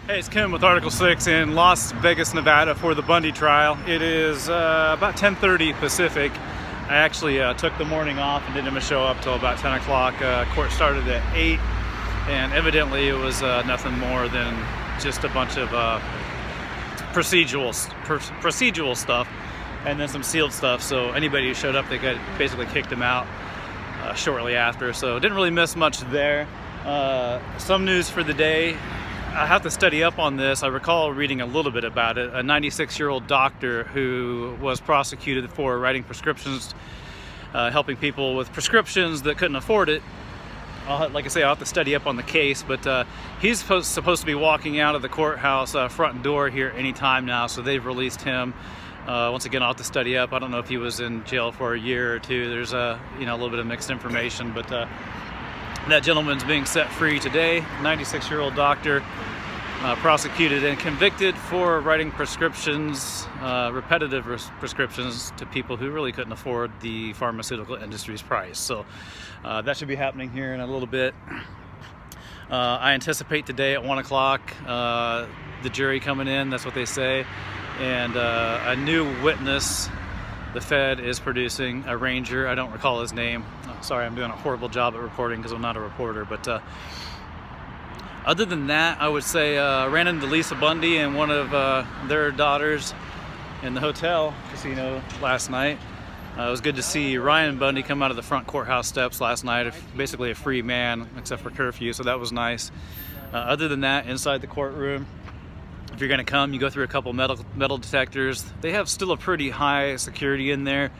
Hey, it's Kim with Article 6 in Las Vegas, Nevada for the Bundy trial. It is about 10:30 Pacific. I actually took the morning off and didn't even show up till about 10 o'clock. Court started at 8, and evidently it was nothing more than just a bunch of procedural stuff and then some sealed stuff. So anybody who showed up, they got basically kicked them out shortly after. So didn't really miss much there. Some news for the day. I have to study up on this. I recall reading a little bit about it. A 96-year-old doctor who was prosecuted for writing prescriptions, helping people with prescriptions that couldn't afford it. Like I say, I'll have to study up on the case, but he's supposed to be walking out of the courthouse front door here anytime now, so they've released him. Once again, I'll have to study up. I don't know if he was in jail for a year or two. There's a little bit of mixed information, but that gentleman's being set free today. 96-year-old doctor, prosecuted and convicted for writing prescriptions, repetitive prescriptions to people who really couldn't afford the pharmaceutical industry's price. So that should be happening here in a little bit. I anticipate today at 1 o'clock the jury coming in, that's what they say, and a new witness the Fed is producing, a ranger. I don't recall his name. Oh, sorry, I'm doing a horrible job at reporting because I'm not a reporter. But other than that, I would say I ran into Lisa Bundy and one of their daughters in the hotel casino last night. It was good to see Ryan Bundy come out of the front courthouse steps last night, basically a free man except for curfew, so that was nice. Other than that, inside the courtroom, if you're going to come, you go through a couple metal detectors. They have still a pretty high security in there.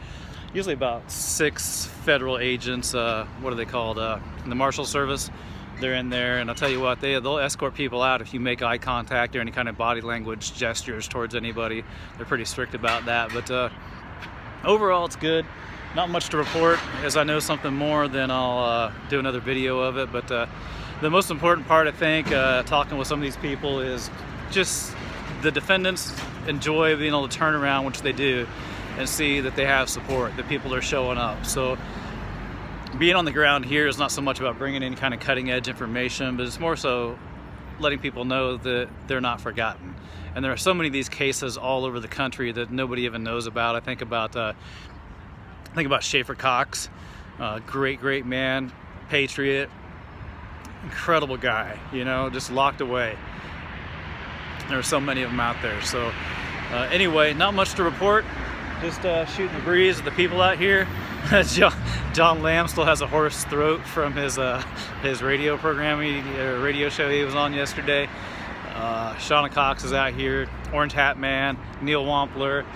Usually about 6 federal agents, what are they called? In the Marshal Service. They're in there, and I'll tell you what, they'll escort people out if you make eye contact or any kind of body language gestures towards anybody. They're pretty strict about that, but overall it's good. Not much to report. As I know something more, then I'll do another video of it. But the most important part, I think, talking with some of these people is just the defendants enjoy being able to turn around, which they do, and see that they have support, that people are showing up. So being on the ground here is not so much about bringing in kind of cutting edge information, but it's more so letting people know that they're not forgotten. And there are so many of these cases all over the country that nobody even knows about. I think about Schaefer Cox, great man, patriot, incredible guy, just locked away. There are so many of them out there. So anyway, not much to report. Just shooting the breeze with the people out here. John Lamb still has a hoarse throat from his radio radio show he was on yesterday. Shauna Cox is out here. Orange Hat Man, Neil Wampler.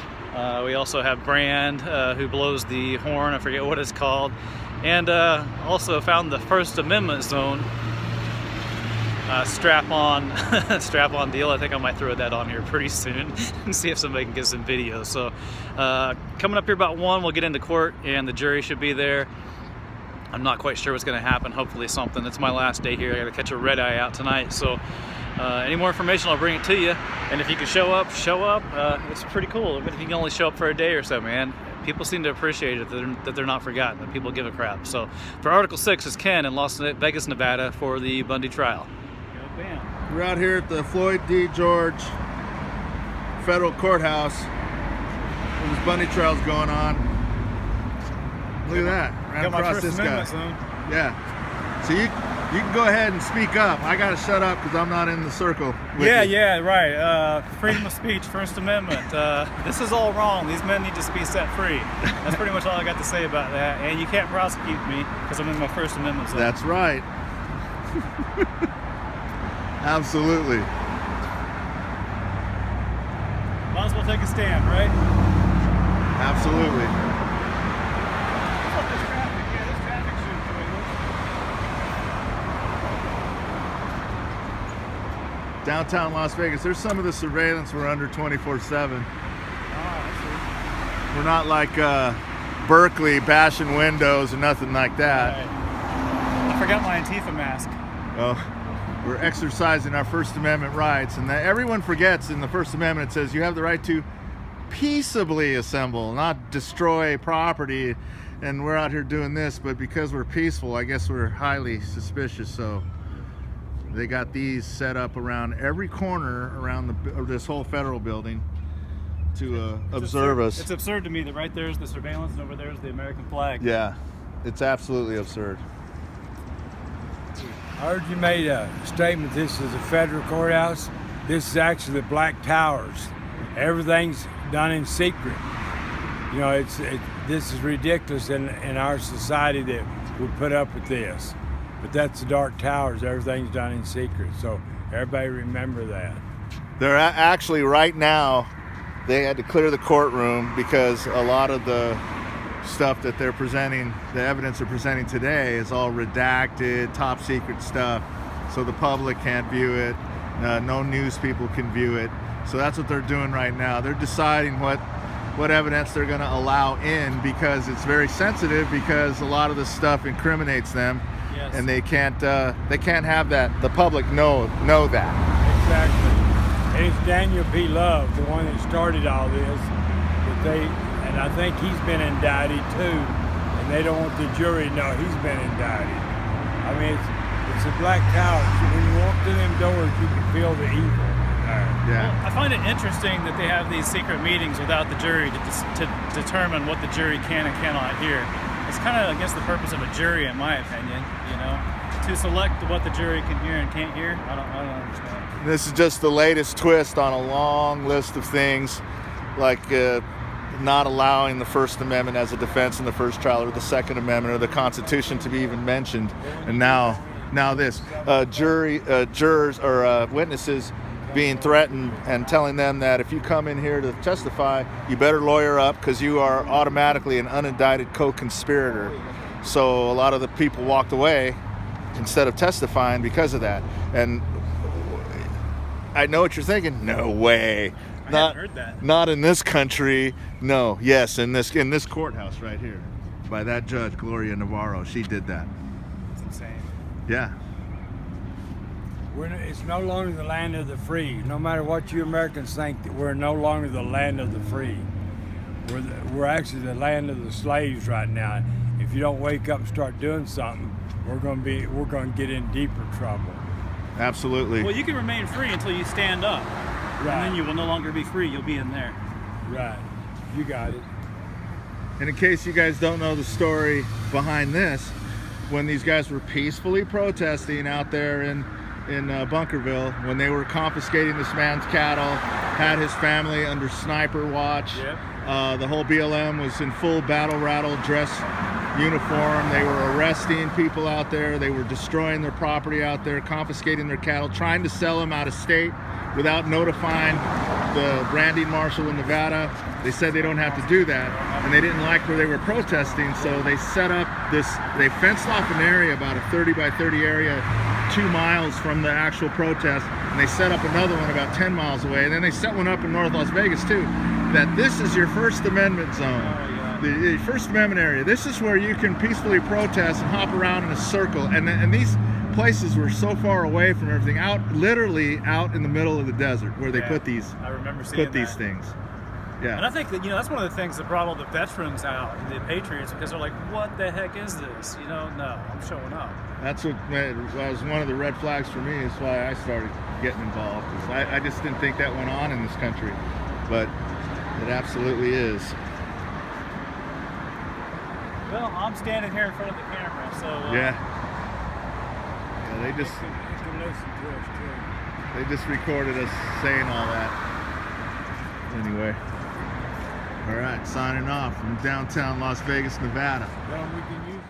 We also have Brand, who blows the horn. I forget what it's called. And also found the First Amendment zone. Strap-on deal. I think I might throw that on here pretty soon and see if somebody can get some videos. So coming up here about 1, we'll get into court and the jury should be there. I'm not quite sure what's going to happen. Hopefully something. It's my last day here. I got to catch a red eye out tonight. So any more information, I'll bring it to you. And if you can show up. It's pretty cool. Even if you can only show up for a day or so, man. People seem to appreciate it, that they're not forgotten, that people give a crap. So for Article 6 is Ken in Las Vegas, Nevada for the Bundy trial. Bam. We're out here at the Floyd D. George Federal Courthouse where this Bundy trial's going on. Look at that. Right across this guy. Yeah. So you can go ahead and speak up. I gotta shut up because I'm not in the circle with you. Yeah, right. Freedom of speech, First Amendment. This is all wrong. These men need to be set free. That's pretty much all I got to say about that. And you can't prosecute me because I'm in my First Amendment zone. That's right. Absolutely. Might as well take a stand, right? Absolutely. This traffic should Downtown Las Vegas. There's some of the surveillance we're under 24/7. We're not like Berkeley bashing windows and nothing like that. Right. I forgot my Antifa mask. Oh. We're exercising our First Amendment rights, and that everyone forgets in the First Amendment it says you have the right to peaceably assemble, not destroy property. And we're out here doing this, but because we're peaceful, I guess we're highly suspicious. So They got these set up around every corner around this whole federal building to observe us. It's absurd to me that right there's the surveillance and over there's the American flag. Yeah, it's absolutely absurd. I heard you made a statement. This is a federal courthouse. This is actually the Black Towers. Everything's done in secret. You know, this is ridiculous in our society that we put up with this. But that's the Dark Towers. Everything's done in secret. So everybody remember that. They're actually right now, they had to clear the courtroom because a lot of the stuff that they're presenting, the evidence they're presenting today, is all redacted, top secret stuff. So the public can't view it. No news people can view it. So that's what they're doing right now. They're deciding what evidence they're going to allow in, because it's very sensitive, because a lot of this stuff incriminates them. Yes. And they can't have that, the public know that. Exactly. And it's Daniel P. Love, the one that started all this. And I think he's been indicted too. And they don't want the jury to know he's been indicted. I mean, it's a Black Towers. When you walk through them doors, you can feel the evil. Yeah. Well, I find it interesting that they have these secret meetings without the jury to determine what the jury can and cannot hear. It's kind of against the purpose of a jury, in my opinion, you know, to select what the jury can hear and can't hear. I don't understand. This is just the latest twist on a long list of things, like not allowing the First Amendment as a defense in the first trial, or the Second Amendment, or the Constitution to be even mentioned. And now this jurors or witnesses being threatened and telling them that if you come in here to testify, you better lawyer up, because you are automatically an unindicted co-conspirator. So a lot of the people walked away instead of testifying because of that. And I know what you're thinking. No way. I haven't heard that. Not in this country. No. Yes, in this courthouse right here, by that judge, Gloria Navarro. She did that. It's insane. Yeah. It's no longer the land of the free. No matter what you Americans think, we're no longer the land of the free. We're actually the land of the slaves right now. If you don't wake up and start doing something, we're going to get in deeper trouble. Absolutely. Well, you can remain free until you stand up. Right. And then you will no longer be free. You'll be in there. Right. You got it. And in case you guys don't know the story behind this, when these guys were peacefully protesting out there in Bunkerville, when they were confiscating this man's cattle, had his family under sniper watch. Yep. The whole BLM was in full battle rattle dress uniform. They were arresting people out there. They were destroying their property out there, confiscating their cattle, trying to sell them out of state without notifying the branding marshal in Nevada. They said they don't have to do that, and they didn't like where they were protesting, so they set up they fenced off an area, about a 30 by 30 area, 2 miles from the actual protest, and they set up another one about 10 miles away, and then they set one up in North Las Vegas too, that this is your First Amendment zone. The First Amendment area. This is where you can peacefully protest and hop around in a circle, and these places were so far away from everything, literally out in the middle of the desert, where they put these these things. Yeah. And I think that, that's one of the things that brought all the veterans out, the patriots, because they're like, what the heck is this? No, I'm showing up. That's what was one of the red flags for me. Is why I started getting involved. I just didn't think that went on in this country, but it absolutely is. Well, I'm standing here in front of the camera, so they just recorded us saying all that. Anyway, all right, signing off from downtown Las Vegas, Nevada. Well, we can use